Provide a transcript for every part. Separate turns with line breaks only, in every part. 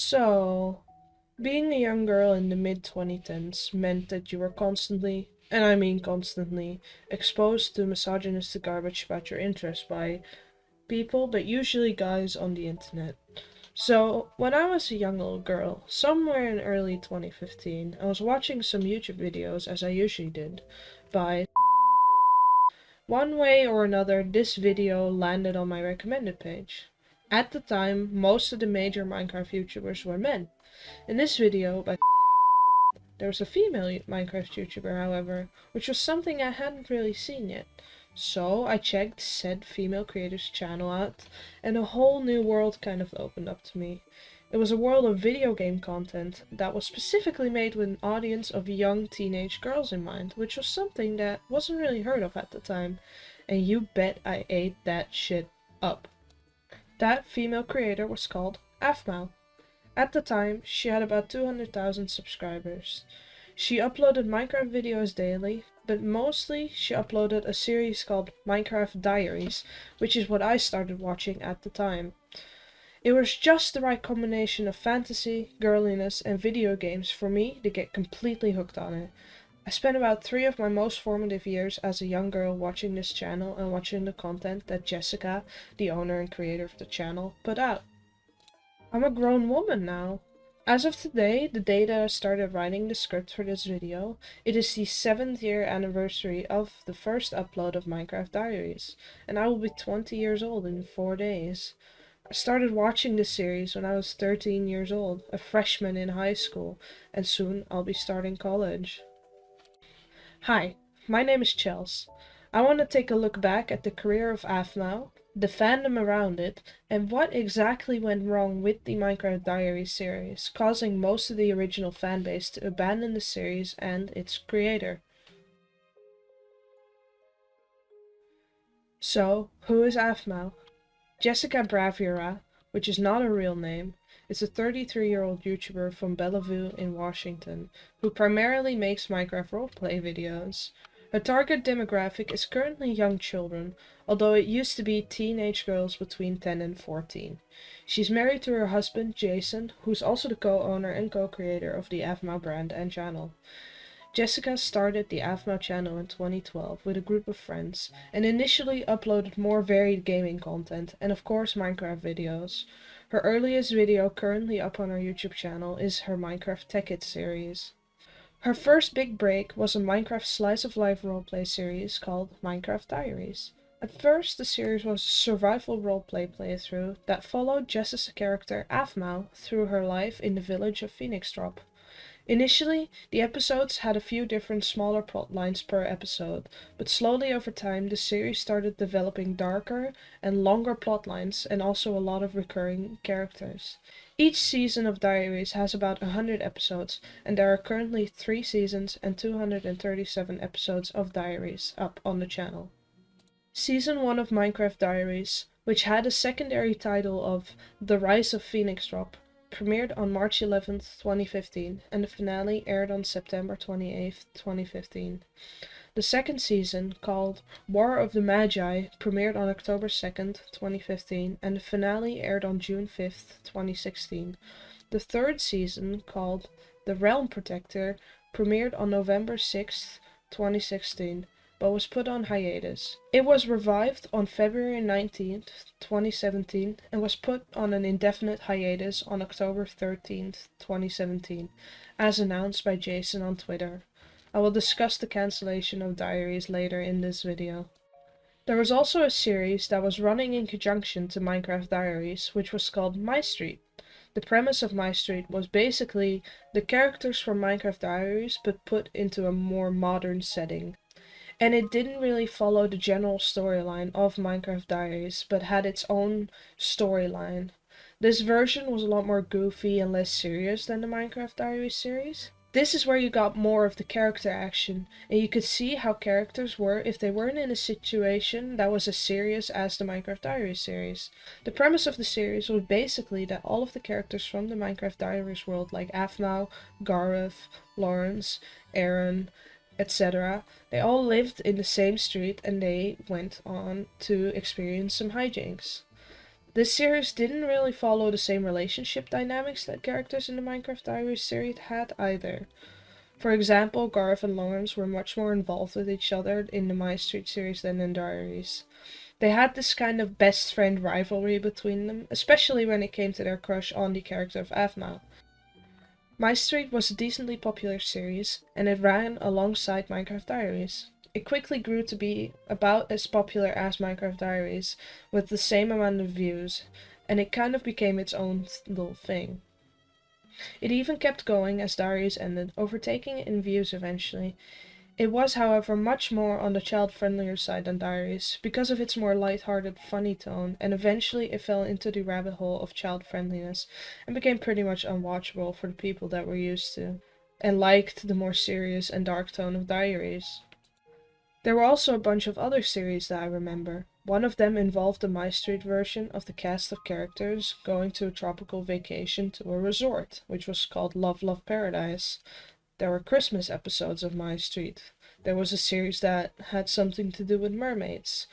So, being a young girl in the mid-2010s meant that you were constantly, and I mean constantly, exposed to misogynistic garbage about your interests by people, but usually guys on the internet. So, when I was a young little girl, somewhere in early 2015, I was watching some YouTube videos, as I usually did, by one way or another, this video landed on my recommended page. At the time, most of the major Minecraft YouTubers were men. In this video, by there was a female Minecraft YouTuber, however, which was something I hadn't really seen yet. So I checked said female creator's channel out, and a whole new world kind of opened up to me. It was a world of video game content that was specifically made with an audience of young teenage girls in mind, which was something that wasn't really heard of at the time, and you bet I ate that shit up. That female creator was called Aphmau. At the time, she had about 200,000 subscribers. She uploaded Minecraft videos daily, but mostly she uploaded a series called Minecraft Diaries, which is what I started watching at the time. It was just the right combination of fantasy, girliness, and video games for me to get completely hooked on it. I spent about 3 of my most formative years as a young girl watching this channel and watching the content that Jessica, the owner and creator of the channel, put out. I'm a grown woman now. As of today, the day that I started writing the script for this video, it is the 7th year anniversary of the first upload of Minecraft Diaries, and I will be 20 years old in 4 days. I started watching this series when I was 13 years old, a freshman in high school, and soon I'll be starting college. Hi, my name is Chels. I want to take a look back at the career of Aphmau, the fandom around it, and what exactly went wrong with the Minecraft Diaries series, causing most of the original fanbase to abandon the series and its creator. So, who is Aphmau? Jessica Bravura, which is not a real name, is a 33-year-old YouTuber from Bellevue in Washington, who primarily makes Minecraft roleplay videos. Her target demographic is currently young children, although it used to be teenage girls between 10 and 14. She's married to her husband, Jason, who's also the co-owner and co-creator of the Aphmau brand and channel. Jessica started the Aphmau channel in 2012 with a group of friends, and initially uploaded more varied gaming content, and of course Minecraft videos. Her earliest video currently up on her YouTube channel is her Minecraft Tech It series. Her first big break was a Minecraft slice of life roleplay series called Minecraft Diaries. At first, the series was a survival roleplay playthrough that followed Jess's character Aphmau through her life in the village of Phoenix Drop. Initially, the episodes had a few different smaller plot lines per episode, but slowly over time the series started developing darker and longer plot lines and also a lot of recurring characters. Each season of Diaries has about 100 episodes, and there are currently 3 seasons and 237 episodes of Diaries up on the channel. Season 1 of Minecraft Diaries, which had a secondary title of The Rise of Phoenix Drop, premiered on March 11th, 2015, and the finale aired on September 28th, 2015. The second season, called War of the Magi, premiered on October 2nd, 2015, and the finale aired on June 5th, 2016. The third season, called The Realm Protector, premiered on November 6th, 2016, but was put on hiatus. It was revived on February 19th, 2017, and was put on an indefinite hiatus on October 13th, 2017, as announced by Jason on Twitter. I will discuss the cancellation of Diaries later in this video. There was also a series that was running in conjunction to Minecraft Diaries, which was called Mystreet. The premise of Mystreet was basically the characters from Minecraft Diaries but put into a more modern setting. And it didn't really follow the general storyline of Minecraft Diaries, but had its own storyline. This version was a lot more goofy and less serious than the Minecraft Diaries series. This is where you got more of the character action, and you could see how characters were if they weren't in a situation that was as serious as the Minecraft Diaries series. The premise of the series was basically that all of the characters from the Minecraft Diaries world, like Aphmau, Gareth, Laurance, Aaron, etc., they all lived in the same street and they went on to experience some hijinks. This series didn't really follow the same relationship dynamics that characters in the Minecraft Diaries series had either. For example, Garth and Laurance were much more involved with each other in the Mystreat series than in Diaries. They had this kind of best friend rivalry between them, especially when it came to their crush on the character of Aphmau. Mystreat was a decently popular series, and it ran alongside Minecraft Diaries. It quickly grew to be about as popular as Minecraft Diaries, with the same amount of views, and it kind of became its own little thing. It even kept going as Diaries ended, overtaking it in views eventually. It was, however, much more on the child-friendlier side than Diaries, because of its more light-hearted, funny tone, and eventually it fell into the rabbit hole of child-friendliness, and became pretty much unwatchable for the people that were used to, and liked the more serious and dark tone of Diaries. There were also a bunch of other series that I remember. One of them involved the Mystreat version of the cast of characters going to a tropical vacation to a resort, which was called Love Love Paradise. There were Christmas episodes of Mystreat. There was a series that had something to do with mermaids.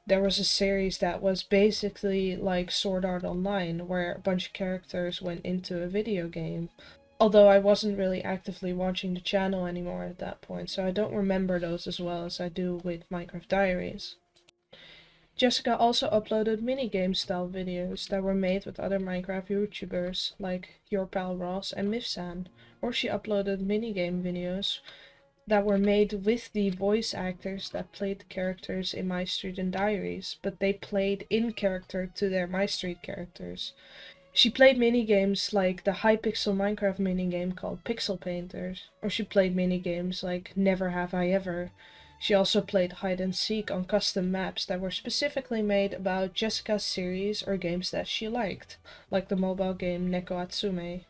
There was a series that was basically like Sword Art Online, where a bunch of characters went into a video game. Although I wasn't really actively watching the channel anymore at that point, so I don't remember those as well as I do with Minecraft Diaries. Jessica also uploaded minigame style videos that were made with other Minecraft YouTubers like Your Pal Ross and Mifsan, or she uploaded minigame videos that were made with the voice actors that played the characters in Mystreet and Diaries, but they played in character to their Mystreet characters. She played minigames like the Hypixel Minecraft minigame called Pixel Painters, or she played minigames like Never Have I Ever. She also played hide and seek on custom maps that were specifically made about Jessica's series or games that she liked, like the mobile game Neko Atsume.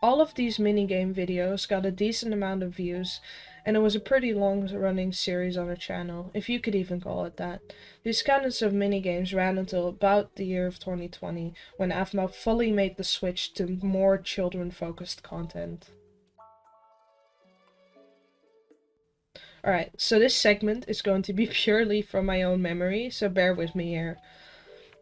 All of these minigame videos got a decent amount of views, and it was a pretty long-running series on her channel, if you could even call it that. These kinds of minigames ran until about the year of 2020, when Aphmau fully made the switch to more children-focused content. Alright, so this segment is going to be purely from my own memory, so bear with me here.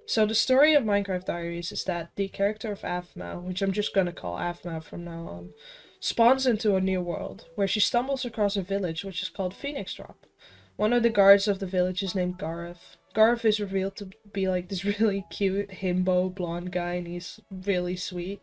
So the story of Minecraft Diaries is that the character of Aphmau, which I'm just gonna call Aphmau from now on, spawns into a new world, where she stumbles across a village which is called Phoenix Drop. One of the guards of the village is named Gareth. Gareth is revealed to be like this really cute himbo blonde guy, and he's really sweet.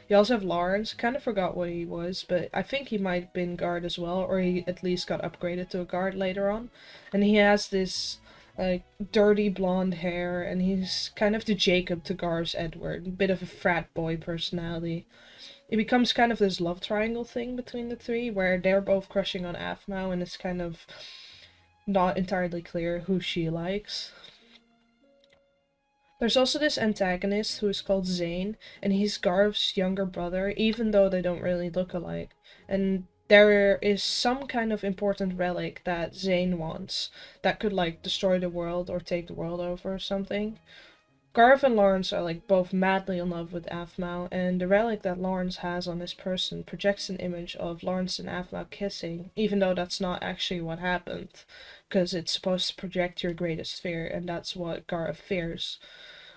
You also have Laurance. Kind of forgot what he was, but I think he might have been guard as well, or he at least got upgraded to a guard later on. And he has this like dirty blonde hair, and he's kind of the Jacob to Gar's Edward, a bit of a frat boy personality. It becomes kind of this love triangle thing between the three, where they're both crushing on Aphmau, and it's kind of not entirely clear who she likes. There's also this antagonist who is called Zane, and he's Garv's younger brother, even though they don't really look alike. And there is some kind of important relic that Zane wants that could like destroy the world or take the world over or something. Garv and Laurance are like both madly in love with Aphmau, and the relic that Laurance has on his person projects an image of Laurance and Aphmau kissing, even though that's not actually what happened, because it's supposed to project your greatest fear, and that's what Garv fears.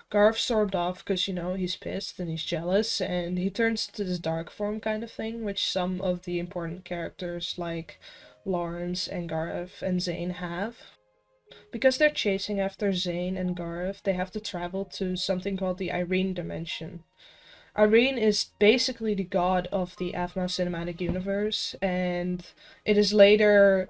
Garv stormed off because, you know, he's pissed and he's jealous, and he turns to this dark form kind of thing, which some of the important characters like Laurance and Garv and Zane have. Because they're chasing after Zane and Garv, they have to travel to something called the Irene dimension. Irene is basically the god of the Aphmau cinematic universe, and it is later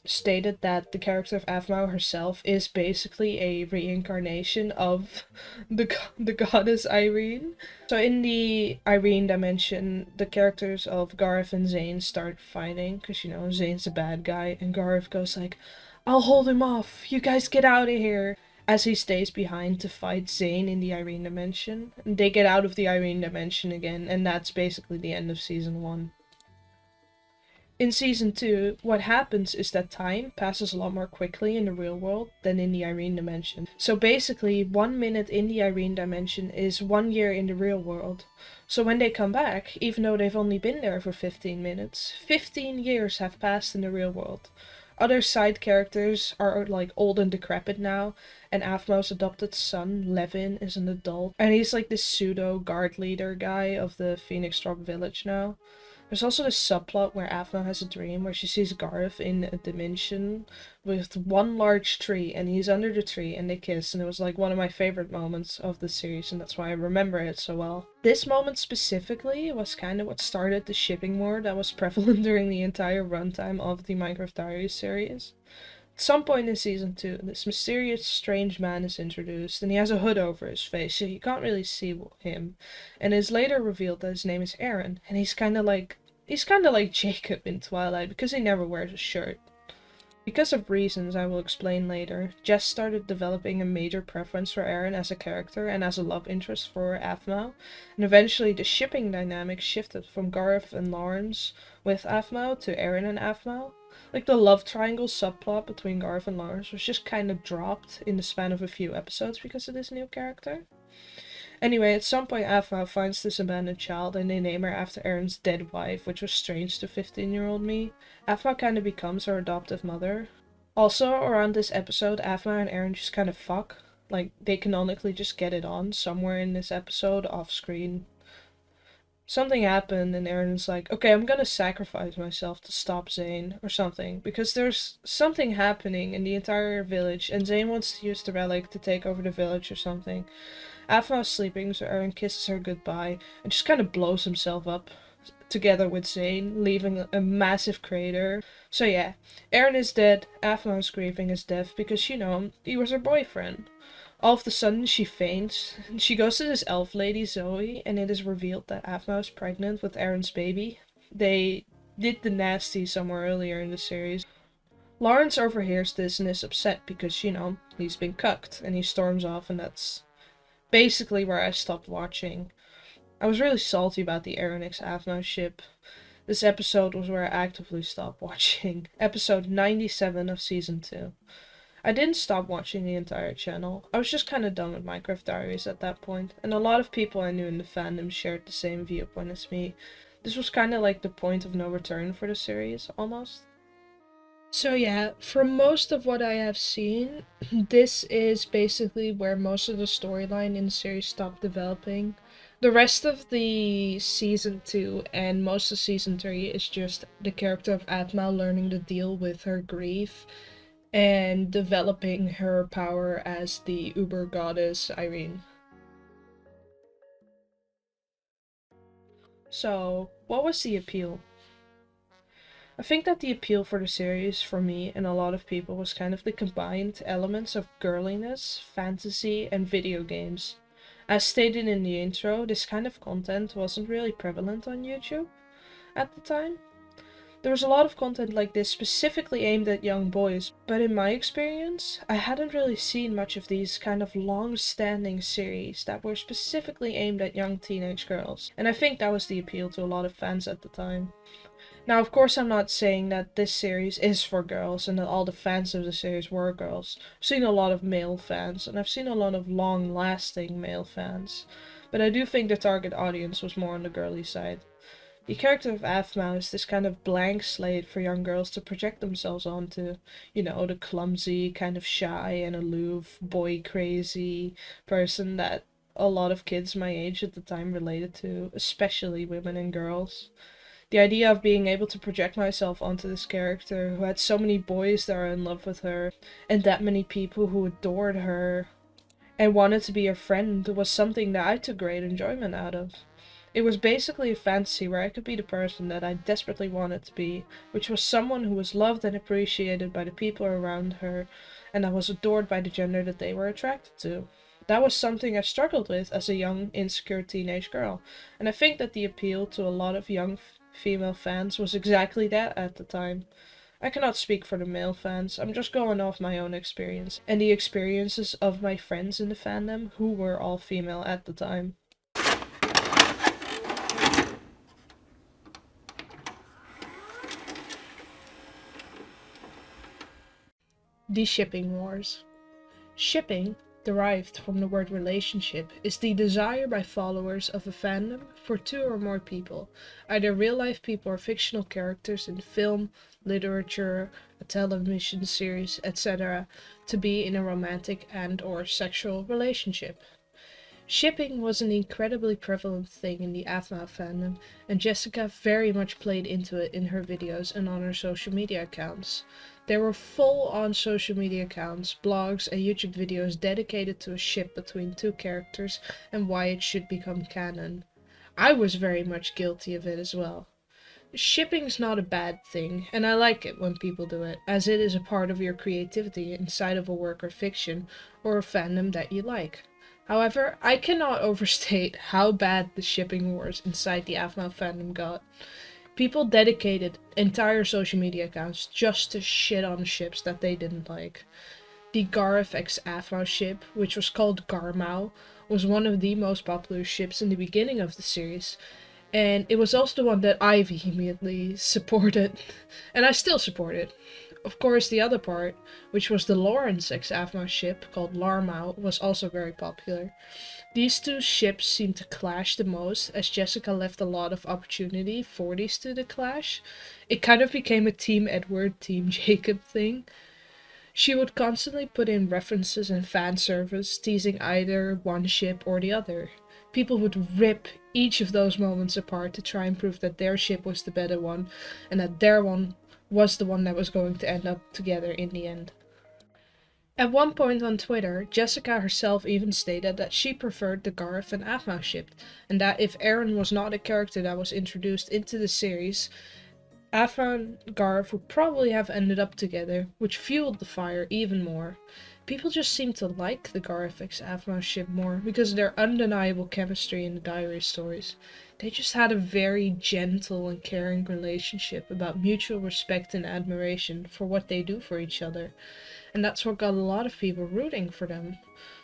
stated that the character of Aphmau herself is basically a reincarnation of the goddess Irene. So in the Irene dimension, the characters of Garth and Zane start fighting, because, you know, Zane's a bad guy, and Garth goes like, "I'll hold him off, you guys get out of here," as he stays behind to fight Zane in the Irene dimension. And they get out of the Irene dimension again, and that's basically the end of Season 1. In Season 2, what happens is that time passes a lot more quickly in the real world than in the Irene dimension. So basically, 1 minute in the Irene dimension is 1 year in the real world. So when they come back, even though they've only been there for 15 minutes, 15 years have passed in the real world. Other side characters are like old and decrepit now, and Aphmau's adopted son, Levin, is an adult, and he's like this pseudo guard leader guy of the Phoenix Drop village now. There's also this subplot where Aphmau has a dream where she sees Garth in a dimension with one large tree, and he's under the tree and they kiss, and it was like one of my favorite moments of the series, and that's why I remember it so well. This moment specifically was kind of what started the shipping war that was prevalent during the entire runtime of the Minecraft Diaries series. At some point in season 2, this mysterious strange man is introduced, and he has a hood over his face, so you can't really see him. And it is later revealed that his name is Aaron, and he's kinda like Jacob in Twilight, because he never wears a shirt. Because of reasons I will explain later, Jess started developing a major preference for Aaron as a character and as a love interest for Aphmau, and eventually the shipping dynamic shifted from Garth and Laurance with Aphmau to Aaron and Aphmau. Like the love triangle subplot between Garth and Laurance was just kind of dropped in the span of a few episodes because of this new character. Anyway, at some point Aphmau finds this abandoned child and they name her after Aaron's dead wife, which was strange to 15-year-old me. Aphmau kind of becomes her adoptive mother. Also, around this episode, Aphmau and Aaron just kind of fuck. Like, they canonically just get it on somewhere in this episode, off screen. Something happened and Aaron's like, okay, I'm gonna sacrifice myself to stop Zane, or something, because there's something happening in the entire village and Zane wants to use the relic to take over the village or something. Aphmau's sleeping, so Aaron kisses her goodbye and just kind of blows himself up together with Zane, leaving a massive crater. So yeah, Aaron is dead, Aphmau's grieving his death because, you know, he was her boyfriend. All of a sudden she faints. She goes to this elf lady, Zoe, and it is revealed that Aphmau is pregnant with Aaron's baby. They did the nasty somewhere earlier in the series. Laurance overhears this and is upset because, you know, he's been cucked, and he storms off, and that's basically where I stopped watching. I was really salty about the Aaron x Aphmau ship. This episode was where I actively stopped watching. Episode 97 of season 2. I didn't stop watching the entire channel. I was just kinda done with Minecraft Diaries at that point, and a lot of people I knew in the fandom shared the same viewpoint as me. This was kinda like the point of no return for the series, almost. So yeah, from most of what I have seen, this is basically where most of the storyline in the series stopped developing. The rest of the season 2 and most of season 3 is just the character of Aphmau learning to deal with her grief and developing her power as the uber goddess Irene. So, what was the appeal? I think that the appeal for the series, for me and a lot of people, was kind of the combined elements of girliness, fantasy, and video games. As stated in the intro, this kind of content wasn't really prevalent on YouTube at the time. There was a lot of content like this specifically aimed at young boys, but in my experience, I hadn't really seen much of these kind of long-standing series that were specifically aimed at young teenage girls, and I think that was the appeal to a lot of fans at the time. Now, of course, I'm not saying that this series is for girls and that all the fans of the series were girls. I've seen a lot of male fans, and I've seen a lot of long-lasting male fans, but I do think the target audience was more on the girly side. The character of Aphmau is this kind of blank slate for young girls to project themselves onto. You know, the clumsy, kind of shy and aloof, boy-crazy person that a lot of kids my age at the time related to, especially women and girls. The idea of being able to project myself onto this character who had so many boys that are in love with her, and that many people who adored her and wanted to be her friend was something that I took great enjoyment out of. It was basically a fantasy where I could be the person that I desperately wanted to be, which was someone who was loved and appreciated by the people around her, and that was adored by the gender that they were attracted to. That was something I struggled with as a young, insecure teenage girl, and I think that the appeal to a lot of young female fans was exactly that at the time. I cannot speak for the male fans, I'm just going off my own experience, and the experiences of my friends in the fandom, who were all female at the time. The shipping wars. Shipping, derived from the word relationship, is the desire by followers of a fandom for two or more people, either real-life people or fictional characters in film, literature, a a television series, etc., to be in a romantic and/or sexual relationship. Shipping was an incredibly prevalent thing in the Aphmau fandom, and Jessica very much played into it in her videos and on her social media accounts. There were full-on social media accounts, blogs, and YouTube videos dedicated to a ship between two characters and why it should become canon. I was very much guilty of it as well. Shipping's not a bad thing, and I like it when people do it, as it is a part of your creativity inside of a work or fiction, or a fandom that you like. However, I cannot overstate how bad the shipping wars inside the Aphmau fandom got. People dedicated entire social media accounts just to shit on ships that they didn't like. The Gareth x Aphmau ship, which was called Garmau, was one of the most popular ships in the beginning of the series, and it was also the one that I vehemently supported, and I still support it. Of course, the other part, which was the Laurance x Aphmau ship, called Larmau, was also very popular. These two ships seemed to clash the most, as Jessica left a lot of opportunity for these two to clash. It kind of became a Team Edward, Team Jacob thing. She would constantly put in references and fan service, teasing either one ship or the other. People would rip each of those moments apart to try and prove that their ship was the better one, and that their one was the one that was going to end up together in the end. At one point on Twitter, Jessica herself even stated that she preferred the Gareth and Aphmau ship, and that if Aaron was not a character that was introduced into the series, Aphmau and Gareth would probably have ended up together, which fueled the fire even more. People just seemed to like the Gareth x Aphmau ship more because of their undeniable chemistry in the diary stories. They just had a very gentle and caring relationship about mutual respect and admiration for what they do for each other, and that's what got a lot of people rooting for them.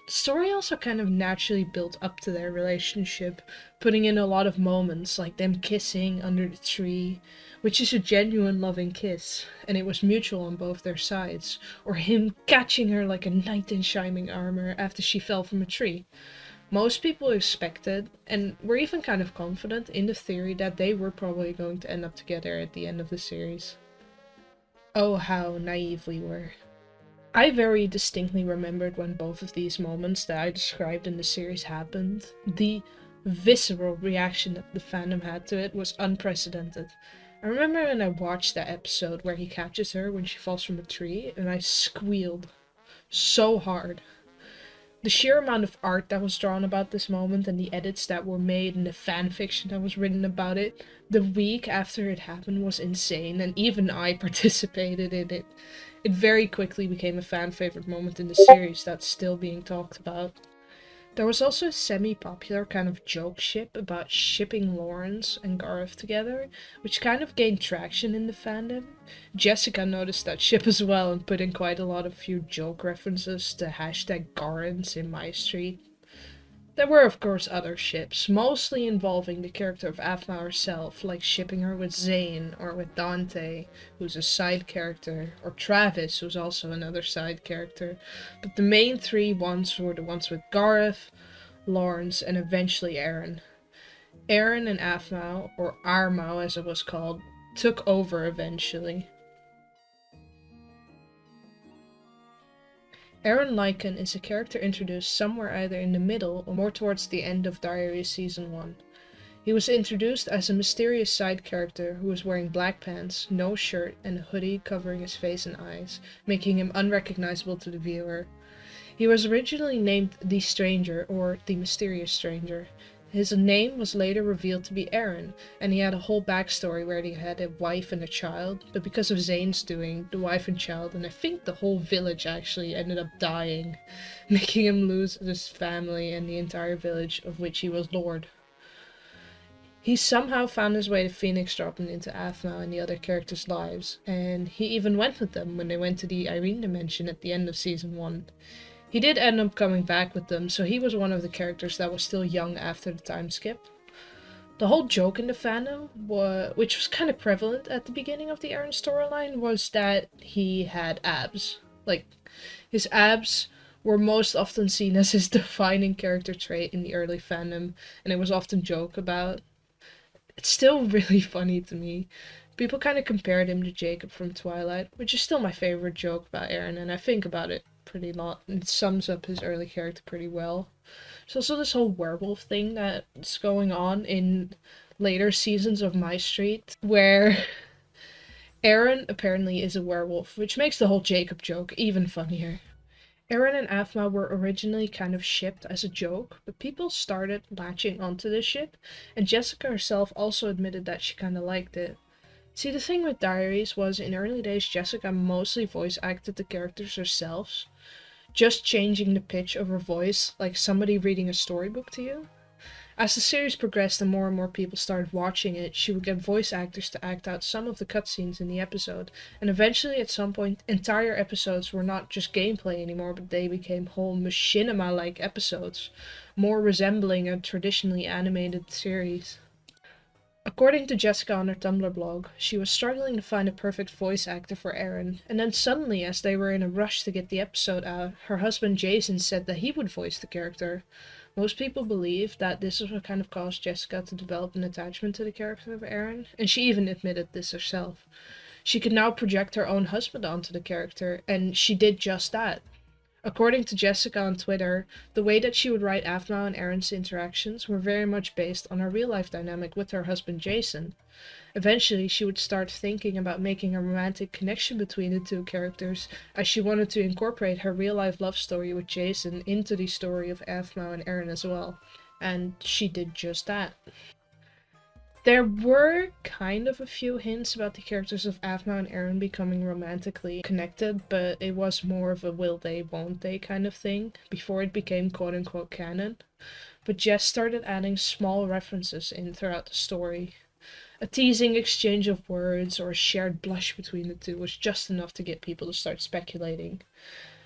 The story also kind of naturally built up to their relationship, putting in a lot of moments like them kissing under the tree, which is a genuine loving kiss, and it was mutual on both their sides, or him catching her like a knight in shining armor after she fell from a tree. Most people expected, and were even kind of confident in the theory that they were probably going to end up together at the end of the series. Oh, how naive we were. I very distinctly remembered when both of these moments that I described in the series happened. The visceral reaction that the fandom had to it was unprecedented. I remember when I watched that episode where he catches her when she falls from a tree, and I squealed so hard. The sheer amount of art that was drawn about this moment and the edits that were made and the fanfiction that was written about it the week after it happened was insane, and even I participated in it. It very quickly became a fan favorite moment in the series that's still being talked about. There was also a semi-popular kind of joke ship about shipping Laurance and Gareth together, which kind of gained traction in the fandom. Jessica noticed that ship as well and put in quite a lot of few joke references to hashtag Garance in Mystreat. There were of course other ships, mostly involving the character of Aphmau herself, like shipping her with Zane, or with Dante, who's a side character, or Travis, who's also another side character, but the main three ones were the ones with Gareth, Laurance, and eventually Aaron. Aaron and Aphmau, or Armau as it was called, took over eventually. Aaron Lycan is a character introduced somewhere either in the middle or more towards the end of Diaries Season 1. He was introduced as a mysterious side character who was wearing black pants, no shirt, and a hoodie covering his face and eyes, making him unrecognizable to the viewer. He was originally named The Stranger, or The Mysterious Stranger. His name was later revealed to be Aaron, and he had a whole backstory where he had a wife and a child, but because of Zane's doing, the wife and child, and I think the whole village actually ended up dying, making him lose his family and the entire village of which he was lord. He somehow found his way to Phoenix, dropping into Aphmau and the other characters' lives, and he even went with them when they went to the Irene dimension at the end of Season 1. He did end up coming back with them, so he was one of the characters that was still young after the time skip. The whole joke in the fandom, which was kind of prevalent at the beginning of the Aaron storyline, was that he had abs. Like, his abs were most often seen as his defining character trait in the early fandom, and it was often joked about. It's still really funny to me. People kind of compared him to Jacob from Twilight, which is still my favorite joke about Aaron, and I think about it pretty lot, and it sums up his early character pretty well. There's also this whole werewolf thing that's going on in later seasons of Mystreat, where Aaron apparently is a werewolf, which makes the whole Jacob joke even funnier. Aaron and Aphmau were originally kind of shipped as a joke, but people started latching onto this ship, and Jessica herself also admitted that she kind of liked it. See, the thing with Diaries was in early days, Jessica mostly voice acted the characters herself, just changing the pitch of her voice like somebody reading a storybook to you. As the series progressed and more people started watching it, she would get voice actors to act out some of the cutscenes in the episode, and eventually at some point, entire episodes were not just gameplay anymore, but they became whole machinima-like episodes, more resembling a traditionally animated series. According to Jessica on her Tumblr blog, she was struggling to find a perfect voice actor for Aaron, and then suddenly, as they were in a rush to get the episode out, her husband Jason said that he would voice the character. Most people believe that this is what kind of caused Jessica to develop an attachment to the character of Aaron, and she even admitted this herself. She could now project her own husband onto the character, and she did just that. According to Jessica on Twitter, the way that she would write Aphmau and Aaron's interactions were very much based on her real-life dynamic with her husband Jason. Eventually, she would start thinking about making a romantic connection between the two characters, as she wanted to incorporate her real-life love story with Jason into the story of Aphmau and Aaron as well. And she did just that. There were kind of a few hints about the characters of Aphmau and Aaron becoming romantically connected, but it was more of a will they, won't they kind of thing, before it became quote-unquote canon. But Jess started adding small references in throughout the story. A teasing exchange of words or a shared blush between the two was just enough to get people to start speculating.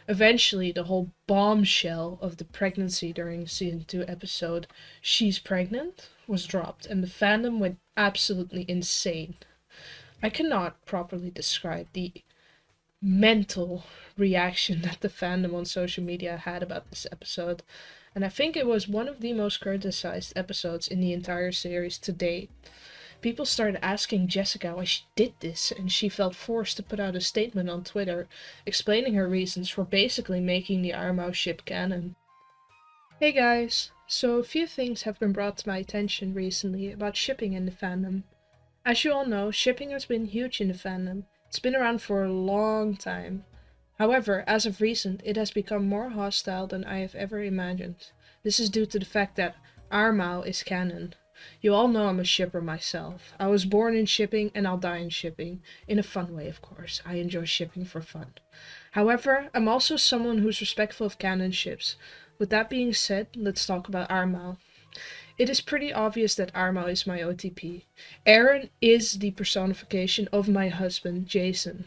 Eventually, the whole bombshell of the pregnancy during season 2 episode, She's Pregnant, was dropped, and the fandom went absolutely insane. I cannot properly describe the mental reaction that the fandom on social media had about this episode, and I think it was one of the most criticized episodes in the entire series to date. People started asking Jessica why she did this, and she felt forced to put out a statement on Twitter explaining her reasons for basically making the Aphmau ship canon. Hey guys, so a few things have been brought to my attention recently about shipping in the fandom. As you all know, shipping has been huge in the fandom. It's been around for a long time. However, as of recent, it has become more hostile than I have ever imagined. This is due to the fact that Aphmau is canon. You all know I'm a shipper myself. I was born in shipping and I'll die in shipping. In a fun way, of course. I enjoy shipping for fun. However, I'm also someone who's respectful of canon ships. With that being said, let's talk about Aphmau. It is pretty obvious that Aphmau is my OTP. Aaron is the personification of my husband, Jason.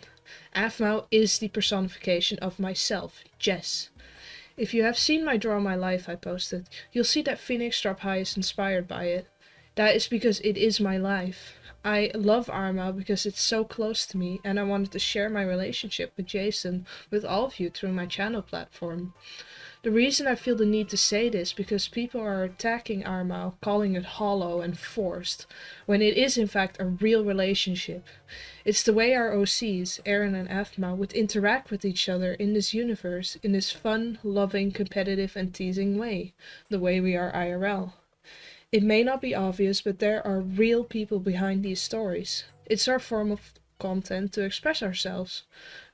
Aphmau is the personification of myself, Jess. If you have seen my Draw My Life I posted, you'll see that Phoenix Drop High is inspired by it. That is because it is my life. I love Aphmau because it's so close to me, and I wanted to share my relationship with Jason with all of you through my channel platform. The reason I feel the need to say this because people are attacking Aphmau, calling it hollow and forced, when it is in fact a real relationship. It's the way our OCs, Aaron and Aphmau, would interact with each other in this universe in this fun, loving, competitive and teasing way, the way we are IRL. It may not be obvious, but there are real people behind these stories. It's our form of content to express ourselves.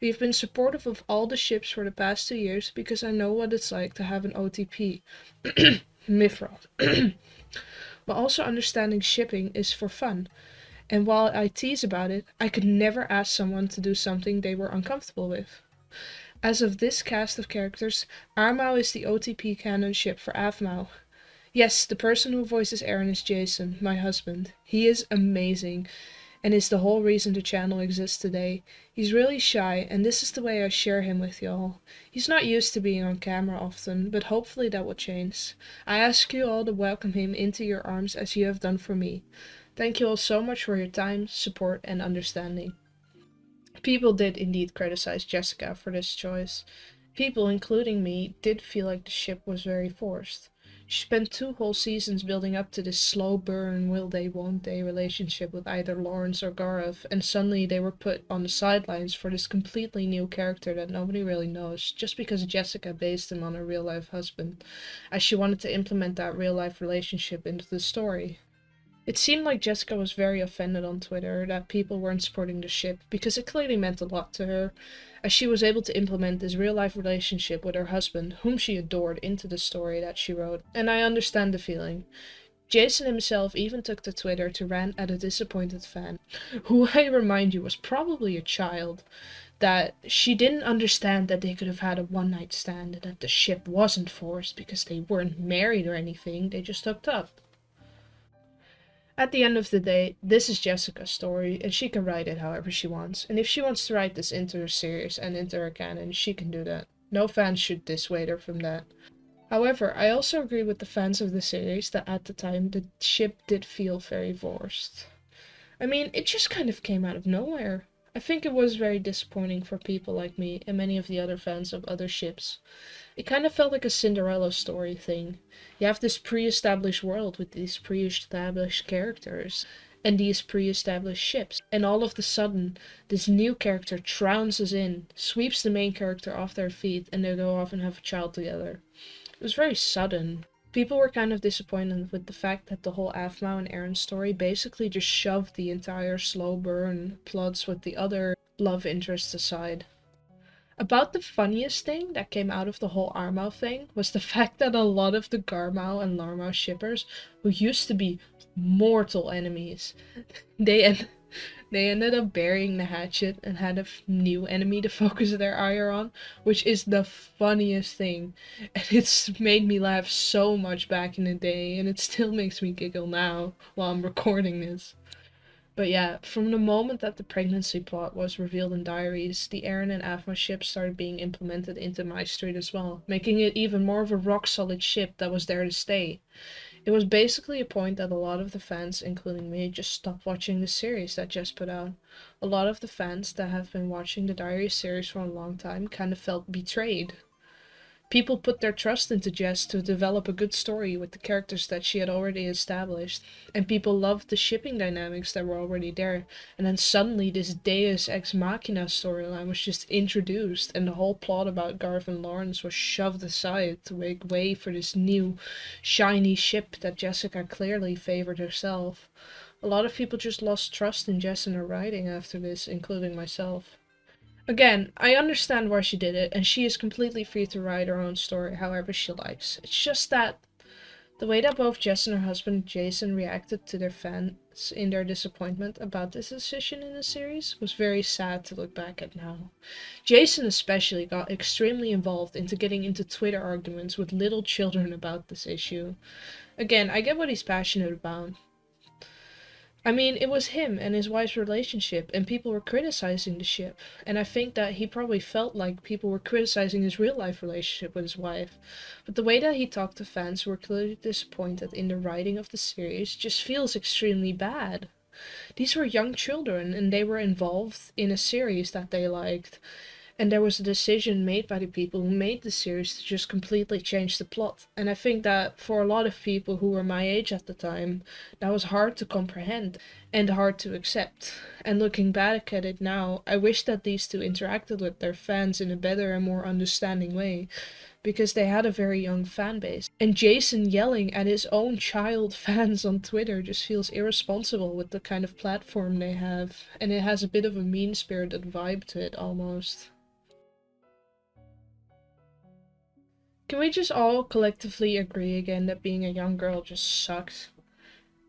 We have been supportive of all the ships for the past 2 years because I know what it's like to have an OTP. Mifrod. But also understanding shipping is for fun. And while I tease about it, I could never ask someone to do something they were uncomfortable with. As of this cast of characters, Aphmau is the OTP canon ship for Aphmau. Yes, the person who voices Aaron is Jason, my husband. He is amazing, and is the whole reason the channel exists today. He's really shy, and this is the way I share him with y'all. He's not used to being on camera often, but hopefully that will change. I ask you all to welcome him into your arms as you have done for me. Thank you all so much for your time, support, and understanding. People did indeed criticize Jessica for this choice. People, including me, did feel like the ship was very forced. She spent 2 whole seasons building up to this slow burn, will they, won't they relationship with either Laurance or Gareth, and suddenly they were put on the sidelines for this completely new character that nobody really knows, just because Jessica based him on her real life husband, as she wanted to implement that real life relationship into the story. It seemed like Jessica was very offended on Twitter that people weren't supporting the ship, because it clearly meant a lot to her, as she was able to implement this real-life relationship with her husband, whom she adored, into the story that she wrote, and I understand the feeling. Jason himself even took to Twitter to rant at a disappointed fan, who I remind you was probably a child, that she didn't understand that they could have had a one-night stand, and that the ship wasn't forced because they weren't married or anything, they just hooked up. At the end of the day, this is Jessica's story, and she can write it however she wants. And if she wants to write this into her series and into her canon, she can do that. No fans should dissuade her from that. However, I also agree with the fans of the series that at the time the ship did feel very forced. I mean, it just kind of came out of nowhere. I think it was very disappointing for people like me and many of the other fans of other ships. It kind of felt like a Cinderella story thing. You have this pre-established world with these pre-established characters and these pre-established ships, and all of a sudden, this new character trounces in, sweeps the main character off their feet, and they go off and have a child together. It was very sudden. People were kind of disappointed with the fact that the whole Aphmau and Aaron story basically just shoved the entire slow burn plots with the other love interests aside. About the funniest thing that came out of the whole Aphmau thing was the fact that a lot of the Garmau and Larmau shippers, who used to be mortal enemies, they en- they ended up burying the hatchet and had a new enemy to focus their ire on, which is the funniest thing. And it's made me laugh so much back in the day, and it still makes me giggle now while I'm recording this. But yeah, from the moment that the pregnancy plot was revealed in Diaries, the Aaron and Aphmau ship started being implemented into Mystreat as well, making it even more of a rock-solid ship that was there to stay. It was basically a point that a lot of the fans, including me, just stopped watching the series that Jess put out. A lot of the fans that have been watching the Diaries series for a long time kind of felt betrayed. People put their trust into Jess to develop a good story with the characters that she had already established, and people loved the shipping dynamics that were already there, and then suddenly this Deus Ex Machina storyline was just introduced, and the whole plot about Garth and Laurance was shoved aside to make way for this new, shiny ship that Jessica clearly favored herself. A lot of people just lost trust in Jess and her writing after this, including myself. Again, I understand why she did it, and she is completely free to write her own story however she likes. It's just that the way that both Jess and her husband Jason reacted to their fans in their disappointment about this decision in the series was very sad to look back at now. Jason especially got extremely involved into getting into Twitter arguments with little children about this issue. Again, I get what he's passionate about. I mean, it was him and his wife's relationship, and people were criticizing the ship. And I think that he probably felt like people were criticizing his real life relationship with his wife. But the way that he talked to fans who were clearly disappointed in the writing of the series just feels extremely bad. These were young children, and they were involved in a series that they liked. And there was a decision made by the people who made the series to just completely change the plot. And I think that for a lot of people who were my age at the time, that was hard to comprehend and hard to accept. And looking back at it now, I wish that these two interacted with their fans in a better and more understanding way, because they had a very young fan base. And Jason yelling at his own child fans on Twitter just feels irresponsible with the kind of platform they have, and it has a bit of a mean-spirited vibe to it almost. Can we just all collectively agree again that being a young girl just sucked?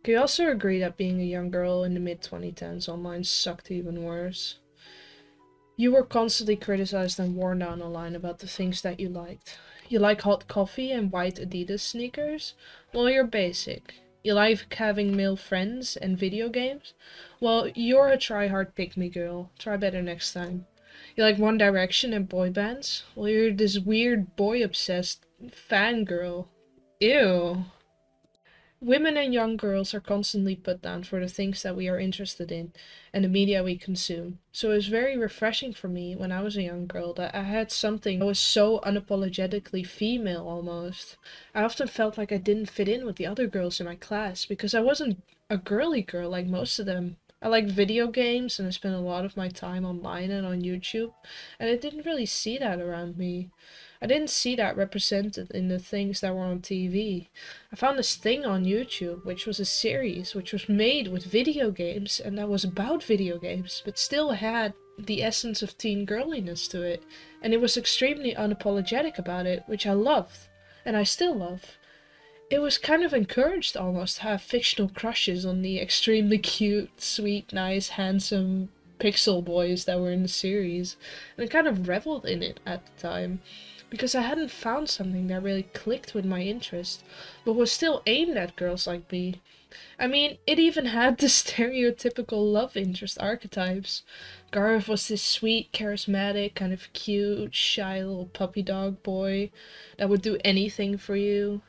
Can we also agree that being a young girl in the mid-2010s online sucked even worse? You were constantly criticized and worn down online about the things that you liked. You like hot coffee and white Adidas sneakers? Well, you're basic. You like having male friends and video games? Well, you're a try-hard pick-me girl. Try better next time. You like One Direction and boy bands? Well, you're this weird boy-obsessed fangirl. Ew. Women and young girls are constantly put down for the things that we are interested in and the media we consume. So it was very refreshing for me when I was a young girl that I had something that was so unapologetically female almost. I often felt like I didn't fit in with the other girls in my class because I wasn't a girly girl like most of them. I like video games and I spent a lot of my time online and on YouTube, and I didn't really see that around me. I didn't see that represented in the things that were on TV. I found this thing on YouTube, which was a series which was made with video games and that was about video games, but still had the essence of teen girliness to it. And it was extremely unapologetic about it, which I loved, and I still love. It was kind of encouraged almost to have fictional crushes on the extremely cute, sweet, nice, handsome pixel boys that were in the series, and I kind of reveled in it at the time because I hadn't found something that really clicked with my interest, but was still aimed at girls like me. I mean, it even had the stereotypical love interest archetypes. Gareth was this sweet, charismatic, kind of cute, shy little puppy dog boy that would do anything for you.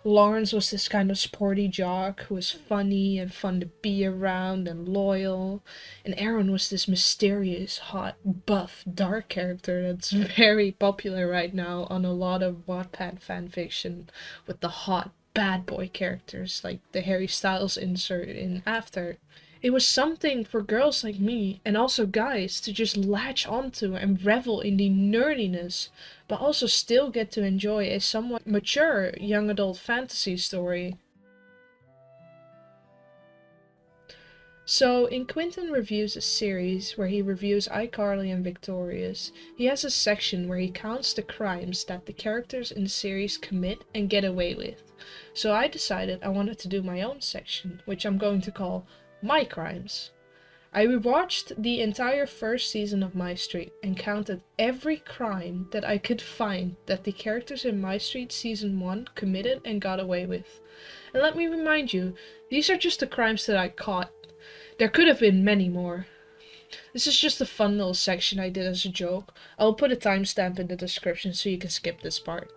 Laurance was this kind of sporty jock who was funny and fun to be around and loyal. And Aaron was this mysterious, hot, buff, dark character that's very popular right now on a lot of Wattpad fanfiction with the hot bad boy characters like the Harry Styles insert in After. It was something for girls like me, and also guys, to just latch onto and revel in the nerdiness, but also still get to enjoy a somewhat mature young adult fantasy story. So, in Quentin Reviews a series where he reviews iCarly and Victorious, he has a section where he counts the crimes that the characters in the series commit and get away with. So I decided I wanted to do my own section, which I'm going to call MyCrimes. I rewatched the entire first season of Mystreat and counted every crime that I could find that the characters in Mystreat Season 1 committed and got away with. And let me remind you, these are just the crimes that I caught. There could have been many more. This is just a fun little section I did as a joke. I'll put a timestamp in the description so you can skip this part.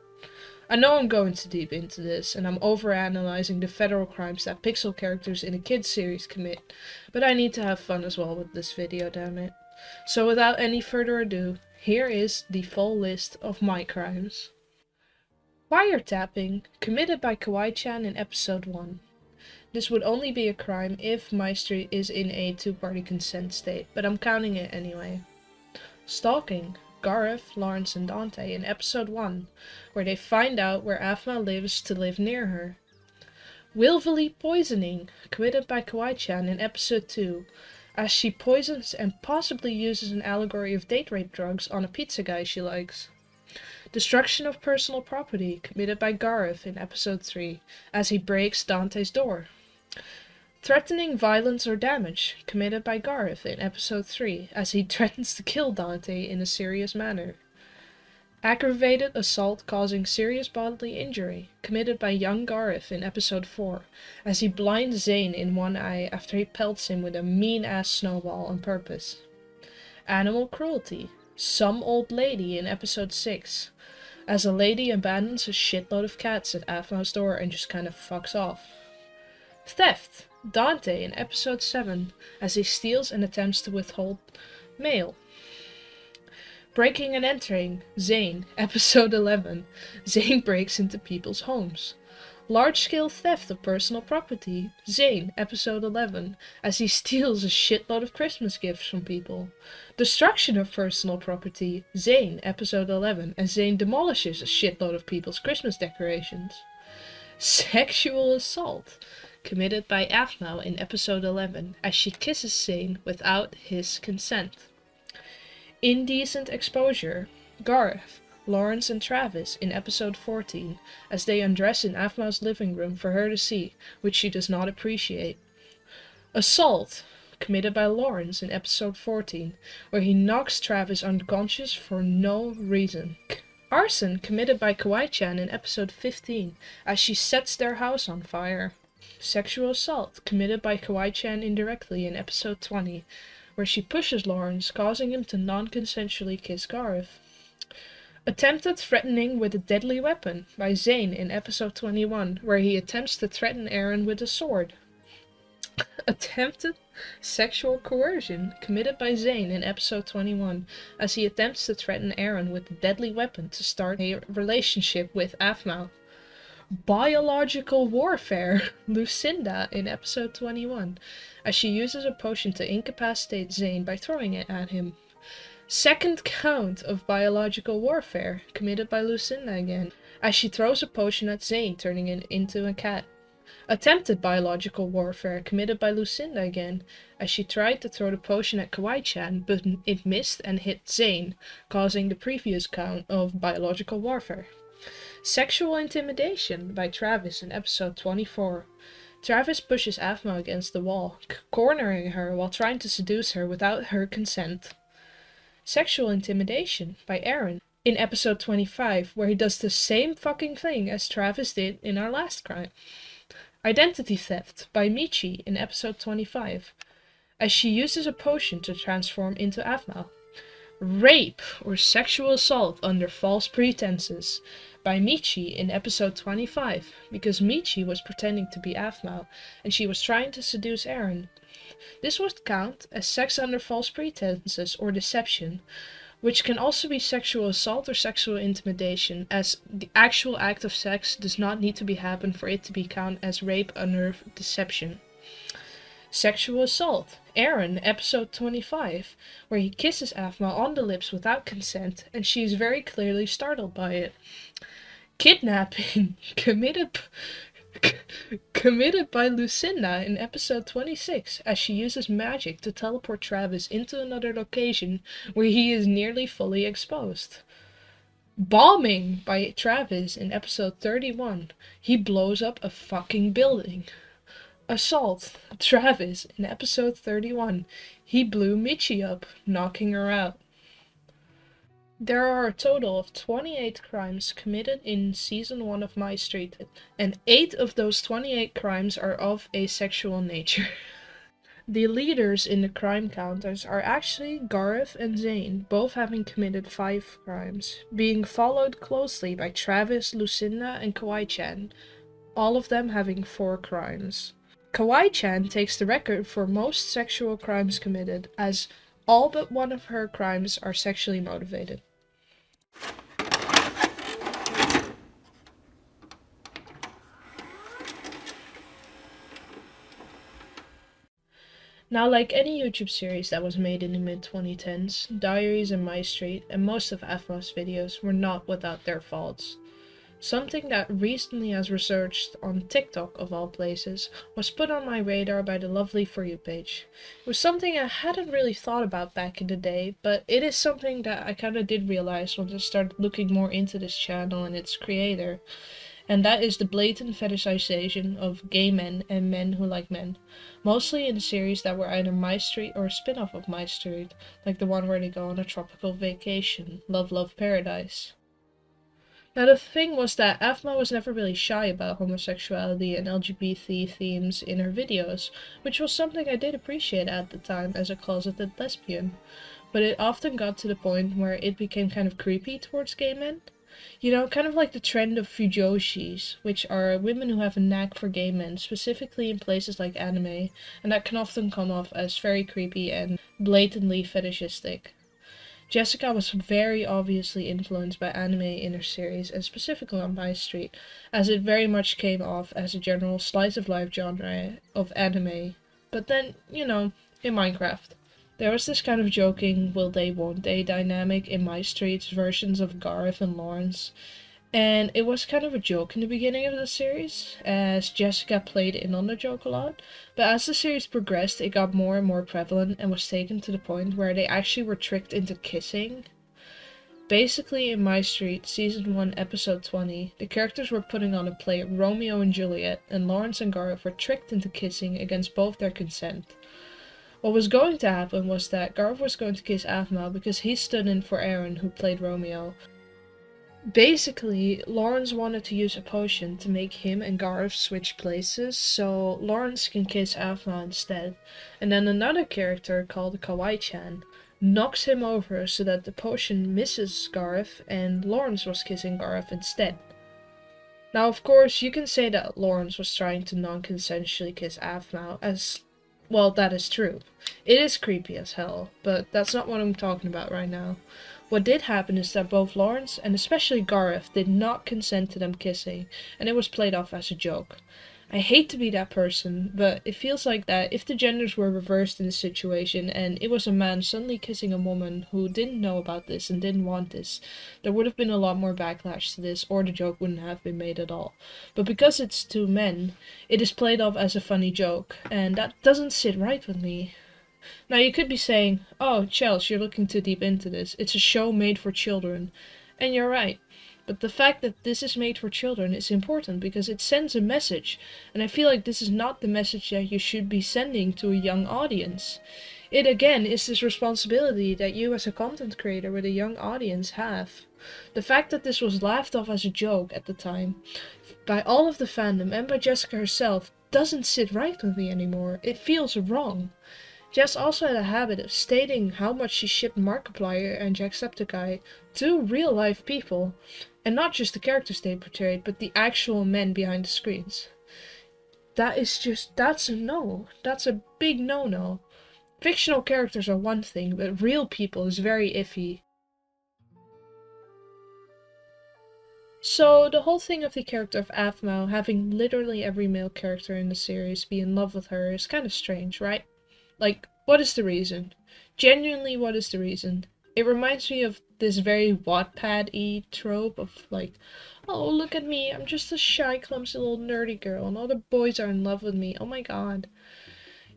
I know I'm going too deep into this, and I'm overanalyzing the federal crimes that pixel characters in a kids series commit, but I need to have fun as well with this video, damn it. So without any further ado, here is the full list of my crimes. Wiretapping, committed by Kawaii Chan in episode 1. This would only be a crime if Mystreat is in a two-party consent state, but I'm counting it anyway. Stalking, Gareth, Laurance, and Dante in episode 1, where they find out where Aphmau lives to live near her. Willfully poisoning, committed by Kawaii Chan in episode 2, as she poisons and possibly uses an allegory of date rape drugs on a pizza guy she likes. Destruction of personal property, committed by Gareth in episode 3, as he breaks Dante's door. Threatening violence or damage, committed by Gareth in episode 3, as he threatens to kill Dante in a serious manner. Aggravated assault causing serious bodily injury, committed by young Gareth in episode 4, as he blinds Zane in one eye after he pelts him with a mean-ass snowball on purpose. Animal cruelty, some old lady in episode 6, as a lady abandons a shitload of cats at Aphmau's door and just kind of fucks off. Theft, Dante in episode 7, as he steals and attempts to withhold mail. Breaking and entering, Zane, episode 11, Zane breaks into people's homes. Large-scale theft of personal property, Zane, episode 11, as he steals a shitload of Christmas gifts from people. Destruction of personal property, Zane, episode 11, as Zane demolishes a shitload of people's Christmas decorations. Sexual assault, committed by Aphmau in episode 11, as she kisses Zane without his consent. Indecent exposure, Gareth, Laurance, and Travis in episode 14, as they undress in Aphmau's living room for her to see, which she does not appreciate. Assault, committed by Laurance in episode 14, where he knocks Travis unconscious for no reason. Arson, committed by Kawaii Chan in episode 15, as she sets their house on fire. Sexual assault, committed by Kawaii Chan indirectly in episode 20, where she pushes Laurance, causing him to non-consensually kiss Gareth. Attempted threatening with a deadly weapon by Zane in episode 21, where he attempts to threaten Aaron with a sword. Attempted sexual coercion committed by Zane in episode 21, as he attempts to threaten Aaron with a deadly weapon to start a relationship with Aphmau. Biological warfare, Lucinda in episode 21, as she uses a potion to incapacitate Zane by throwing it at him. Second count of biological warfare, committed by Lucinda again, as she throws a potion at Zane, turning it into a cat. Attempted biological warfare, committed by Lucinda again, as she tried to throw the potion at Kawaii Chan, but it missed and hit Zane, causing the previous count of biological warfare. Sexual intimidation by Travis in episode 24. Travis pushes Aphmau against the wall, cornering her while trying to seduce her without her consent. Sexual intimidation by Aaron in episode 25, where he does the same fucking thing as Travis did in our last crime. Identity theft by Michi in episode 25, as she uses a potion to transform into Aphmau. Rape or sexual assault under false pretenses by Michi in episode 25, because Michi was pretending to be Aphmau and she was trying to seduce Aaron. This would count as sex under false pretenses or deception, which can also be sexual assault or sexual intimidation, as the actual act of sex does not need to be happen for it to be counted as rape under deception. Sexual assault. Aaron, episode 25, where he kisses Aphmau on the lips without consent, and she is very clearly startled by it. Kidnapping. Committed by Lucinda in episode 26, as she uses magic to teleport Travis into another location where he is nearly fully exposed. Bombing by Travis in episode 31. He blows up a fucking building. Assault. Travis in episode 31. He blew Michi up, knocking her out. There are a total of 28 crimes committed in Season 1 of Mystreat, and 8 of those 28 crimes are of a sexual nature. The leaders in the crime counters are actually Gareth and Zane, both having committed 5 crimes, being followed closely by Travis, Lucinda, and Kawaii Chan, all of them having 4 crimes. Kawaii Chan takes the record for most sexual crimes committed, as all but one of her crimes are sexually motivated. Now, like any YouTube series that was made in the mid-2010s, Diaries and Mystreat and most of Aphmau's videos were not without their faults. Something that recently has researched on TikTok, of all places, was put on my radar by the lovely For You page. It was something I hadn't really thought about back in the day, but it is something that I kinda did realize once I started looking more into this channel and its creator, and that is the blatant fetishization of gay men and men who like men, mostly in series that were either Mystreat or a spin-off of Mystreat, like the one where they go on a tropical vacation, Love Love Paradise. Now, the thing was that Aphmau was never really shy about homosexuality and LGBT themes in her videos, which was something I did appreciate at the time as a closeted lesbian, but it often got to the point where it became kind of creepy towards gay men. You know, kind of like the trend of fujoshis, which are women who have a knack for gay men, specifically in places like anime, and that can often come off as very creepy and blatantly fetishistic. Jessica was very obviously influenced by anime in her series, and specifically on Mystreat, as it very much came off as a general slice-of-life genre of anime. But then, you know, in Minecraft. There was this kind of joking will they won't they dynamic in Mystreat's versions of Gareth and Laurance, and it was kind of a joke in the beginning of the series, as Jessica played in on the joke a lot, but as the series progressed it got more and more prevalent and was taken to the point where they actually were tricked into kissing. Basically, in Mystreat, Season 1, Episode 20, the characters were putting on a play of Romeo and Juliet, and Laurance and Gareth were tricked into kissing against both their consent. What was going to happen was that Gareth was going to kiss Aphmau because he stood in for Aaron, who played Romeo. Basically, Laurance wanted to use a potion to make him and Gareth switch places, so Laurance can kiss Aphmau instead. And then another character called Kawaii Chan knocks him over so that the potion misses Gareth, and Laurance was kissing Gareth instead. Now, of course, you can say that Laurance was trying to non-consensually kiss Aphmau, as, well, that is true. It is creepy as hell, but that's not what I'm talking about right now. What did happen is that both Laurance and especially Gareth did not consent to them kissing, and it was played off as a joke. I hate to be that person, but it feels like that if the genders were reversed in this situation and it was a man suddenly kissing a woman who didn't know about this and didn't want this, there would have been a lot more backlash to this, or the joke wouldn't have been made at all. But because it's two men, it is played off as a funny joke, and that doesn't sit right with me. Now you could be saying, oh, Chels, you're looking too deep into this. It's a show made for children. And you're right. But the fact that this is made for children is important because it sends a message. And I feel like this is not the message that you should be sending to a young audience. It again is this responsibility that you as a content creator with a young audience have. The fact that this was laughed off as a joke at the time by all of the fandom and by Jessica herself doesn't sit right with me anymore. It feels wrong. Jess also had a habit of stating how much she shipped Markiplier and Jacksepticeye to real-life people, and not just the characters they portrayed, but the actual men behind the screens. That's a no. That's a big no-no. Fictional characters are one thing, but real people is very iffy. So, the whole thing of the character of Aphmau having literally every male character in the series be in love with her is kind of strange, right? Like, what is the reason? Genuinely, what is the reason? It reminds me of this very Wattpad-y trope of like, oh, look at me, I'm just a shy, clumsy little nerdy girl, and all the boys are in love with me, oh my god.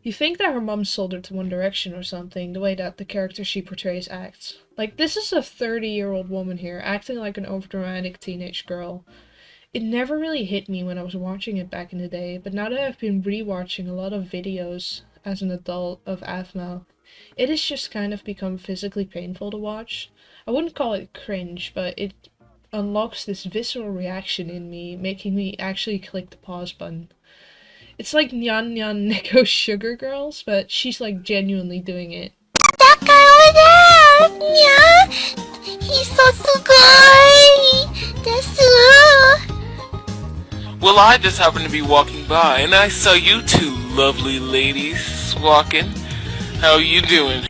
You think that her mom sold her to One Direction or something, the way that the character she portrays acts. Like, this is a 30-year-old woman here, acting like an overdramatic teenage girl. It never really hit me when I was watching it back in the day, but now that I've been rewatching a lot of videos as an adult of Aphmau, it has just kind of become physically painful to watch. I wouldn't call it cringe, but it unlocks this visceral reaction in me, making me actually click the pause button. It's like Nyan Nyan Neko Sugar Girls, but she's like genuinely doing it.
That guy over there! Yeah! He's so sugoi! Desu!
Well, I just happened to be walking by, and I saw you two lovely ladies walking. How you doing?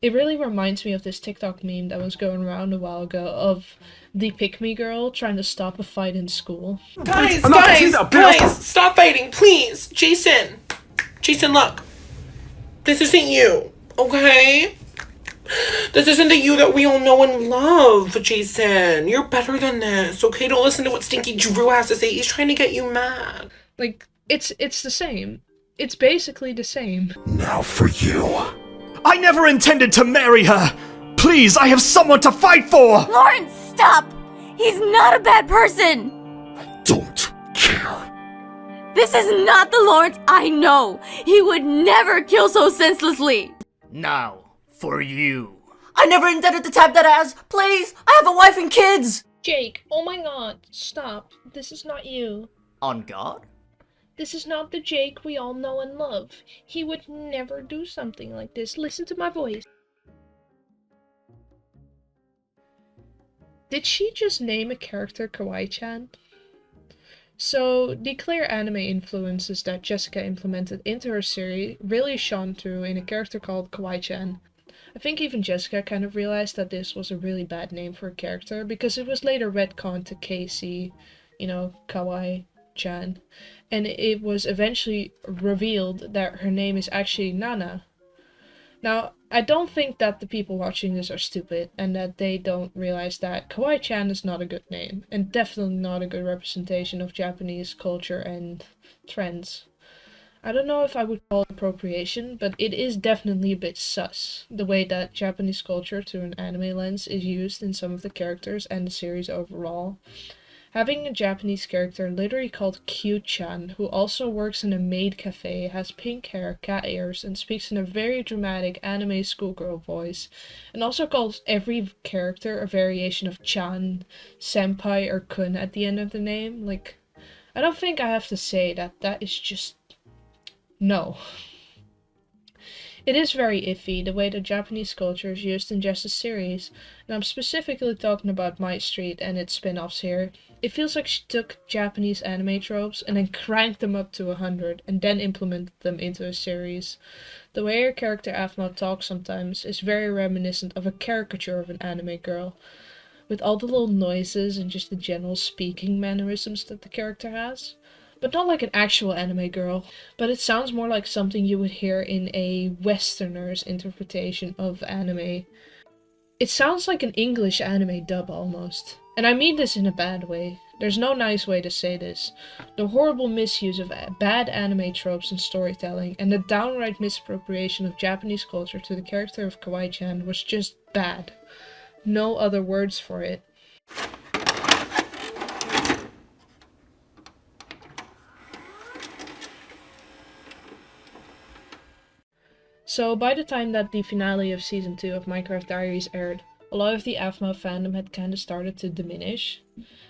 It really reminds me of this TikTok meme that was going around a while ago of the pick-me girl trying to stop a fight in school.
Guys, stop fighting, please. Jason, look. This isn't you, okay? This isn't the you that we all know and love, Jason. You're better than this, okay? Don't listen to what Stinky Drew has to say. He's trying to get you mad.
Like, it's the same. It's basically the same.
Now for you.
I never intended to marry her! Please, I have someone to fight for!
Laurance, stop! He's not a bad person!
Don't care.
This is not the Laurance I know! He would never kill so senselessly!
Now, for you.
I never intended to tap that ass! Please! I have a wife and kids!
Jake, oh my god, stop. This is not you.
On God?
This is not the Jake we all know and love. He would never do something like this. Listen to my voice. Did she just name a character Kawaii Chan? So, the clear anime influences that Jessica implemented into her series really shone through in a character called Kawaii Chan. I think even Jessica kind of realized that this was a really bad name for a character because it was later retconned to KC, Kawaii Chan, and it was eventually revealed that her name is actually Nana. Now, I don't think that the people watching this are stupid, and that they don't realize that Kawaii Chan is not a good name, and definitely not a good representation of Japanese culture and trends. I don't know if I would call it appropriation, but it is definitely a bit sus, the way that Japanese culture through an anime lens is used in some of the characters and the series overall. Having a Japanese character literally called Q-chan, who also works in a maid cafe, has pink hair, cat ears, and speaks in a very dramatic anime schoolgirl voice, and also calls every character a variation of chan, senpai, or kun at the end of the name. Like, I don't think I have to say that that is just... no. It is very iffy, the way that Japanese culture is used in Jess's series, and I'm specifically talking about Mystreat and its spin-offs here. It feels like she took Japanese anime tropes and then cranked them up to 100, and then implemented them into a series. The way her character Aphmau talks sometimes is very reminiscent of a caricature of an anime girl, with all the little noises and just the general speaking mannerisms that the character has. But not like an actual anime girl, but it sounds more like something you would hear in a Westerner's interpretation of anime. It sounds like an English anime dub almost. And I mean this in a bad way. There's no nice way to say this. The horrible misuse of bad anime tropes and storytelling, and the downright misappropriation of Japanese culture to the character of Kawaii Chan was just bad. No other words for it. So by the time that the finale of season 2 of Minecraft Diaries aired, a lot of the Aphmau fandom had kinda started to diminish.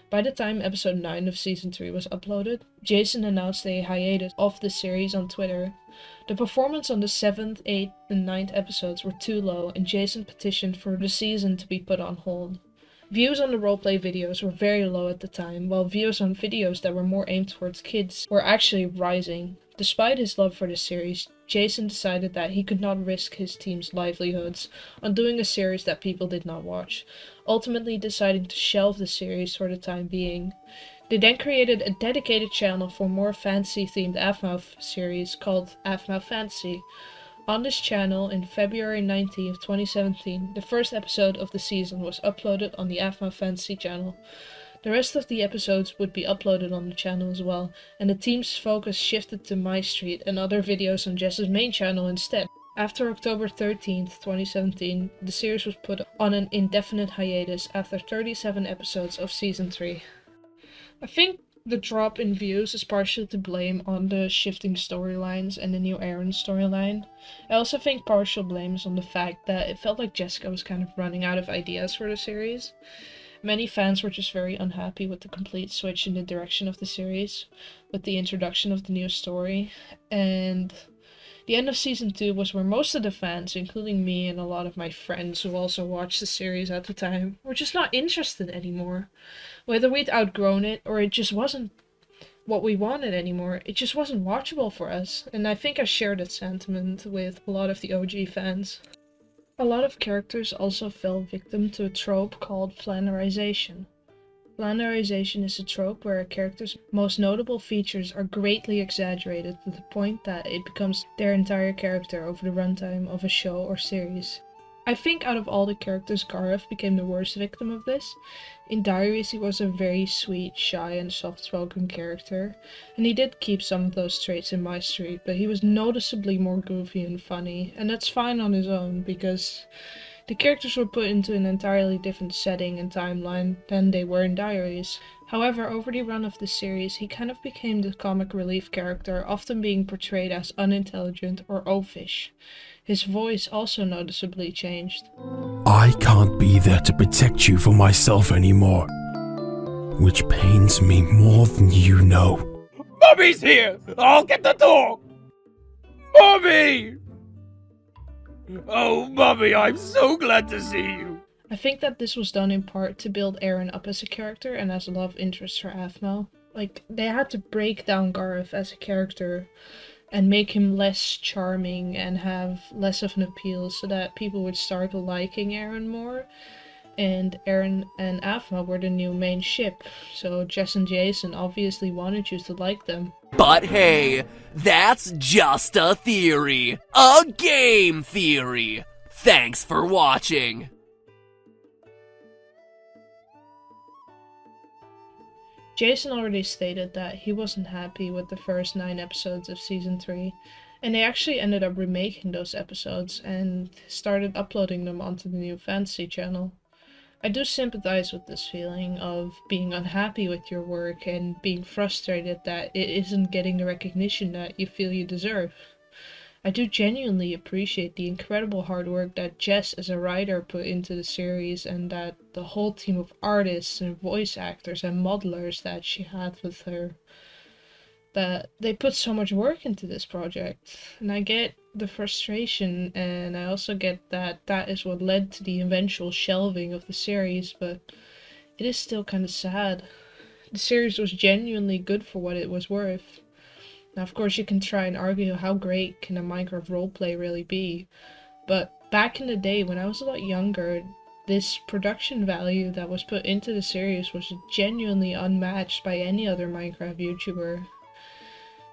By the time episode 9 of season 3 was uploaded, Jason announced a hiatus of the series on Twitter. The performance on the 7th, 8th, and 9th episodes were too low, and Jason petitioned for the season to be put on hold. Views on the roleplay videos were very low at the time, while views on videos that were more aimed towards kids were actually rising. Despite his love for the series, Jason decided that he could not risk his team's livelihoods on doing a series that people did not watch, ultimately deciding to shelve the series for the time being. They then created a dedicated channel for more fantasy-themed Aphmau series called Aphmau Fantasy. On this channel, in February 19th, 2017, the first episode of the season was uploaded on the Aphmau Fantasy channel. The rest of the episodes would be uploaded on the channel as well, and the team's focus shifted to Mystreat and other videos on Jess's main channel instead. After October 13th, 2017, the series was put on an indefinite hiatus after 37 episodes of season 3. I think the drop in views is partially to blame on the shifting storylines and the new Aaron storyline. I also think partial blame is on the fact that it felt like Jessica was kind of running out of ideas for the series. Many fans were just very unhappy with the complete switch in the direction of the series, with the introduction of the new story, and the end of season 2 was where most of the fans, including me and a lot of my friends who also watched the series at the time, were just not interested anymore. Whether we'd outgrown it or it just wasn't what we wanted anymore, it just wasn't watchable for us, and I think I share that sentiment with a lot of the OG fans. A lot of characters also fell victim to a trope called flannerization. Flannerization is a trope where a character's most notable features are greatly exaggerated to the point that it becomes their entire character over the runtime of a show or series. I think out of all the characters, Gareth became the worst victim of this. In Diaries, he was a very sweet, shy, and soft-spoken character, and he did keep some of those traits in Mystreat, but he was noticeably more goofy and funny, and that's fine on his own, because the characters were put into an entirely different setting and timeline than they were in Diaries. However, over the run of the series, he kind of became the comic relief character, often being portrayed as unintelligent or oafish. His voice also noticeably changed.
I can't be there to protect you for myself anymore, which pains me more than you know.
Mommy's here! I'll get the door! Mommy! Oh, Mommy, I'm so glad to see you!
I think that this was done in part to build Aaron up as a character and as a love interest for Aphmau. Like, they had to break down Gareth as a character and make him less charming and have less of an appeal so that people would start liking Aaron more. And Aaron and Aphmau were the new main ship, so Jess and Jason obviously wanted you to like them.
But hey, that's just a theory. A game theory. Thanks for watching.
Jason already stated that he wasn't happy with the first 9 episodes of season 3, and they actually ended up remaking those episodes and started uploading them onto the new fantasy channel. I do sympathize with this feeling of being unhappy with your work and being frustrated that it isn't getting the recognition that you feel you deserve. I do genuinely appreciate the incredible hard work that Jess as a writer put into the series, and that the whole team of artists and voice actors and modelers that she had with her, that they put so much work into this project. And I get the frustration, and I also get that that is what led to the eventual shelving of the series, but it is still kind of sad. The series was genuinely good for what it was worth. Now, of course, you can try and argue how great can a Minecraft roleplay really be, but back in the day when I was a lot younger, this production value that was put into the series was genuinely unmatched by any other Minecraft YouTuber.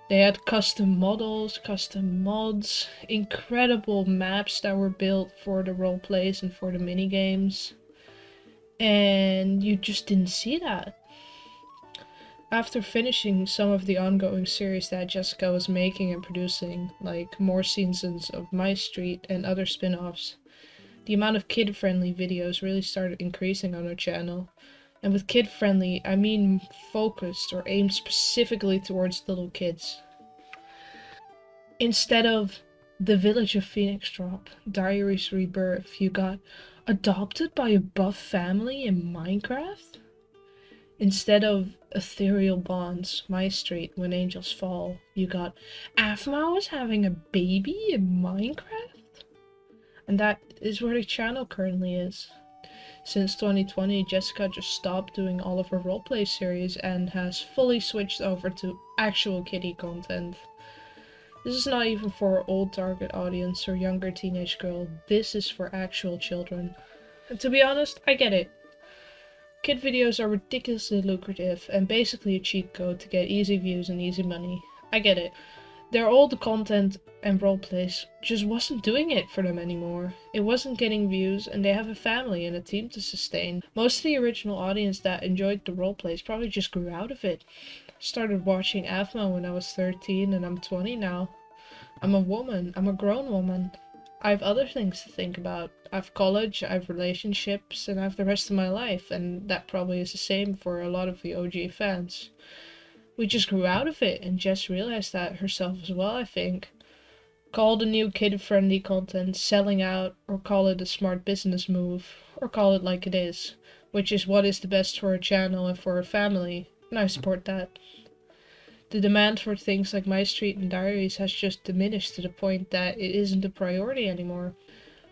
They had custom models, custom mods, incredible maps that were built for the roleplays and for the minigames, and you just didn't see that. After finishing some of the ongoing series that Jessica was making and producing, like more seasons of Mystreat and other spin-offs, the amount of kid-friendly videos really started increasing on her channel. And with kid-friendly, I mean focused or aimed specifically towards little kids. Instead of The Village of Phoenix Drop, Diaries Rebirth, you got Adopted by a Buff Family in Minecraft? Instead of Ethereal Bonds, Mystreat, When Angels Fall, you got Aphmau is having a baby in Minecraft? And that is where the channel currently is. Since 2020, Jessica just stopped doing all of her roleplay series and has fully switched over to actual kiddie content. This is not even for our old target audience or younger teenage girl, this is for actual children. And to be honest, I get it. Kid videos are ridiculously lucrative and basically a cheat code to get easy views and easy money. I get it. Their old content and roleplays just wasn't doing it for them anymore. It wasn't getting views, and they have a family and a team to sustain. Most of the original audience that enjoyed the roleplays probably just grew out of it. Started watching Aphmau when I was 13 and I'm 20 now. I'm a woman. I'm a grown woman. I have other things to think about. I have college, I have relationships, and I have the rest of my life, and that probably is the same for a lot of the OG fans. We just grew out of it, and Jess realized that herself as well, I think. Call the new kid-friendly content selling out, or call it a smart business move, or call it like it is, which is what is the best for a channel and for a family, and I support that. The demand for things like Mystreet and Diaries has just diminished to the point that it isn't a priority anymore.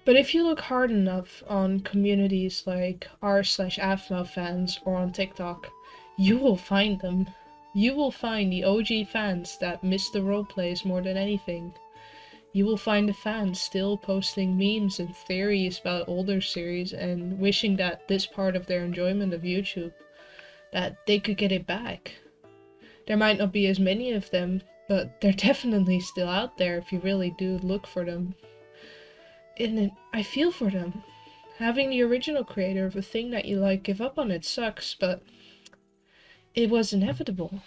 But if you look hard enough on communities like r/Aphmau fans or on TikTok, you will find them. You will find the OG fans that miss the roleplays more than anything. You will find the fans still posting memes and theories about older series and wishing that this part of their enjoyment of YouTube, that they could get it back. There might not be as many of them, but they're definitely still out there if you really do look for them. And I feel for them. Having the original creator of a thing that you like give up on it sucks, but it was inevitable.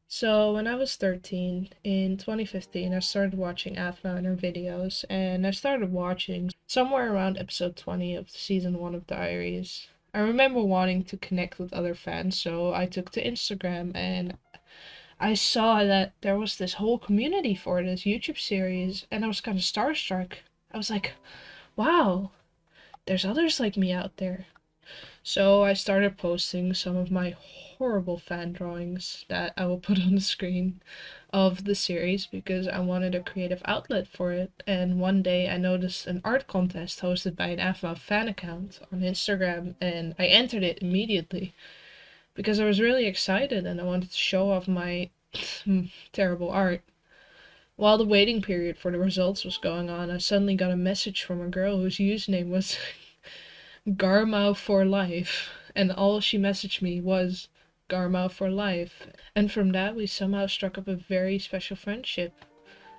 So when I was 13, in 2015, I started watching Aphmau and her videos, and I started watching somewhere around episode 20 of season 1 of Diaries. I remember wanting to connect with other fans, so I took to Instagram, and I saw that there was this whole community for this YouTube series, and I was kind of starstruck. I was like, wow, there's others like me out there. So I started posting some of my horrible fan drawings that I will put on the screen of the series because I wanted a creative outlet for it. And one day I noticed an art contest hosted by an Aphmau fan account on Instagram, and I entered it immediately because I was really excited and I wanted to show off my terrible art. While the waiting period for the results was going on, I suddenly got a message from a girl whose username was Garmau for life, and all she messaged me was Garmau for life, and from that we somehow struck up a very special friendship.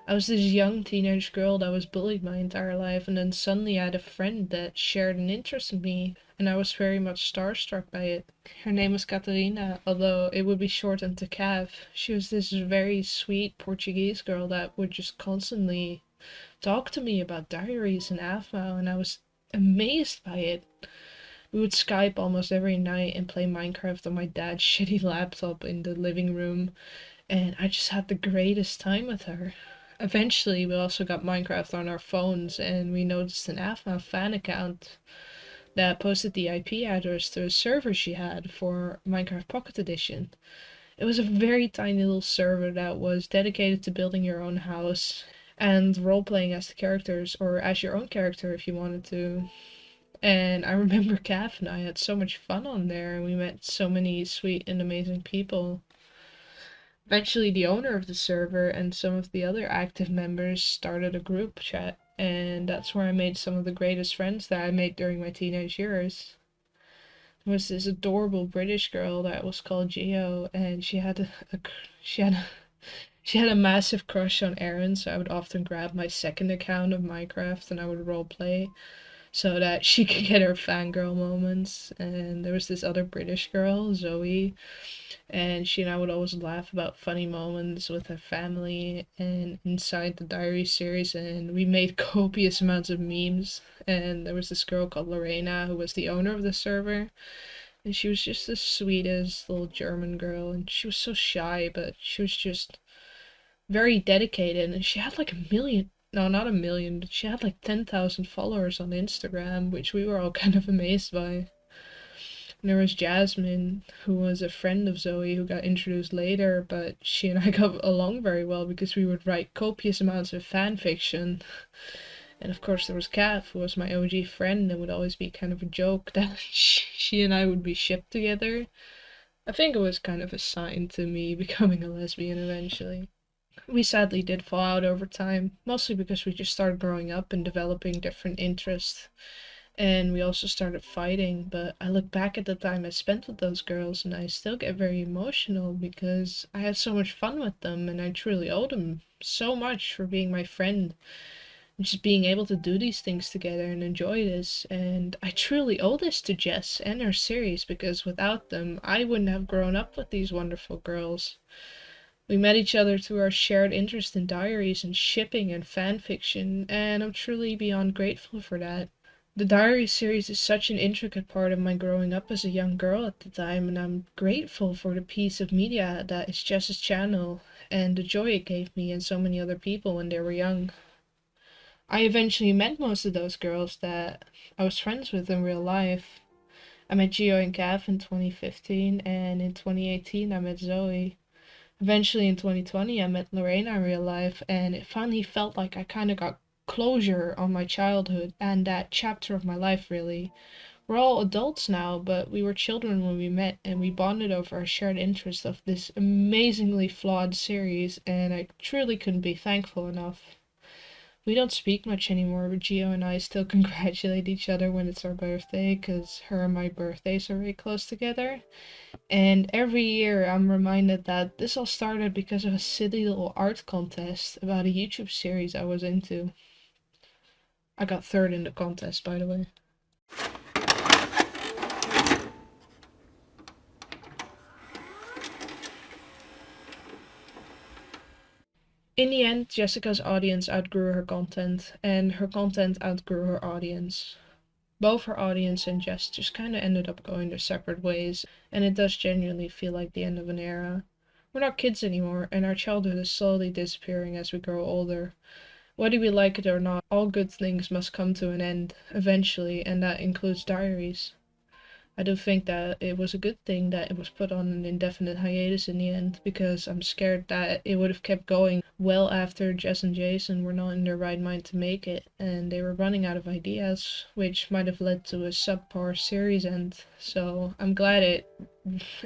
I was this young teenage girl that was bullied my entire life, and then suddenly I had a friend that shared an interest in me, and I was very much starstruck by it. Her name was Catarina, although it would be shortened to Cav. She was this very sweet Portuguese girl that would just constantly talk to me about diaries and Aphmau, and I was amazed by it. We would Skype almost every night and play Minecraft on my dad's shitty laptop in the living room, and I just had the greatest time with her. Eventually, we also got Minecraft on our phones, and we noticed an Aphmau fan account that posted the IP address to a server she had for Minecraft Pocket Edition. It was a very tiny little server that was dedicated to building your own house and role-playing as the characters, or as your own character if you wanted to. And I remember Kath and I had so much fun on there, and we met so many sweet and amazing people. Eventually, the owner of the server and some of the other active members started a group chat, and that's where I made some of the greatest friends that I made during my teenage years. There was this adorable British girl that was called Geo, and she had she had a massive crush on Aaron, so I would often grab my second account of Minecraft and I would roleplay so that she could get her fangirl moments. And there was this other British girl, Zoe, and she and I would always laugh about funny moments with her family and inside the diary series, and we made copious amounts of memes. And there was this girl called Lorena who was the owner of the server, and she was just the sweetest little German girl, and she was so shy, but she was just very dedicated, and she had like a million, no, not a million, but she had like 10,000 followers on Instagram, which we were all kind of amazed by. And there was Jasmine, who was a friend of Zoe who got introduced later, but she and I got along very well because we would write copious amounts of fan fiction. And of course there was Kath, who was my OG friend, and would always be kind of a joke that she and I would be shipped together. I think it was kind of a sign to me becoming a lesbian eventually. We sadly did fall out over time, mostly because we just started growing up and developing different interests. And we also started fighting, but I look back at the time I spent with those girls and I still get very emotional because I had so much fun with them and I truly owe them so much for being my friend. Just being able to do these things together and enjoy this, and I truly owe this to Jess and her series because without them, I wouldn't have grown up with these wonderful girls. We met each other through our shared interest in diaries and shipping and fan fiction, and I'm truly beyond grateful for that. The diary series is such an intricate part of my growing up as a young girl at the time, and I'm grateful for the piece of media that is Jess's channel and the joy it gave me and so many other people when they were young. I eventually met most of those girls that I was friends with in real life. I met Gio and Kath in 2015, and in 2018 I met Zoe. Eventually in 2020 I met Lorena in real life, and it finally felt like I kind of got closure on my childhood and that chapter of my life really. We're all adults now, but we were children when we met, and we bonded over our shared interest of this amazingly flawed series, and I truly couldn't be thankful enough. We don't speak much anymore, but Gio and I still congratulate each other when it's our birthday, because her and my birthdays are very close together. And every year I'm reminded that this all started because of a silly little art contest about a YouTube series I was into. I got third in the contest, by the way. In the end, Jessica's audience outgrew her content, and her content outgrew her audience. Both her audience and Jess just kind of ended up going their separate ways, and it does genuinely feel like the end of an era. We're not kids anymore, and our childhood is slowly disappearing as we grow older. Whether we like it or not, all good things must come to an end, eventually, and that includes diaries. I do think that it was a good thing that it was put on an indefinite hiatus in the end, because I'm scared that it would have kept going well after Jess and Jason were not in their right mind to make it, and they were running out of ideas, which might have led to a subpar series end. So I'm glad it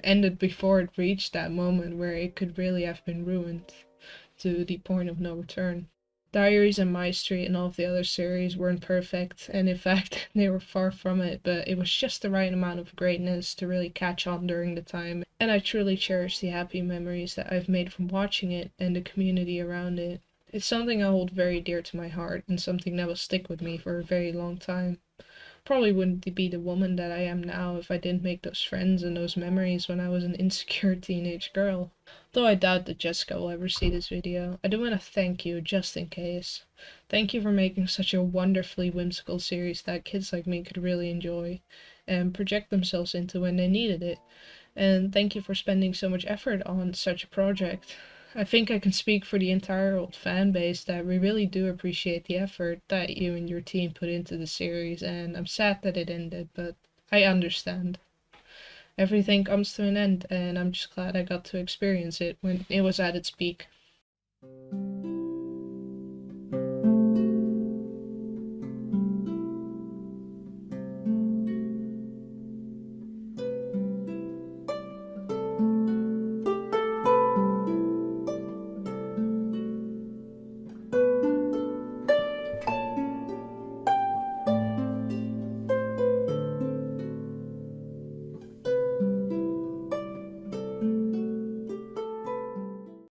ended before it reached that moment where it could really have been ruined to the point of no return. Diaries and Mystreet and all of the other series weren't perfect, and in fact, they were far from it, but it was just the right amount of greatness to really catch on during the time, and I truly cherish the happy memories that I've made from watching it and the community around it. It's something I hold very dear to my heart, and something that will stick with me for a very long time. Probably wouldn't be the woman that I am now if I didn't make those friends and those memories when I was an insecure teenage girl. Though I doubt that Jessica will ever see this video, I do want to thank you just in case. Thank you for making such a wonderfully whimsical series that kids like me could really enjoy and project themselves into when they needed it. And thank you for spending so much effort on such a project. I think I can speak for the entire old fan base that we really do appreciate the effort that you and your team put into the series, and I'm sad that it ended, but I understand. Everything comes to an end, and I'm just glad I got to experience it when it was at its peak.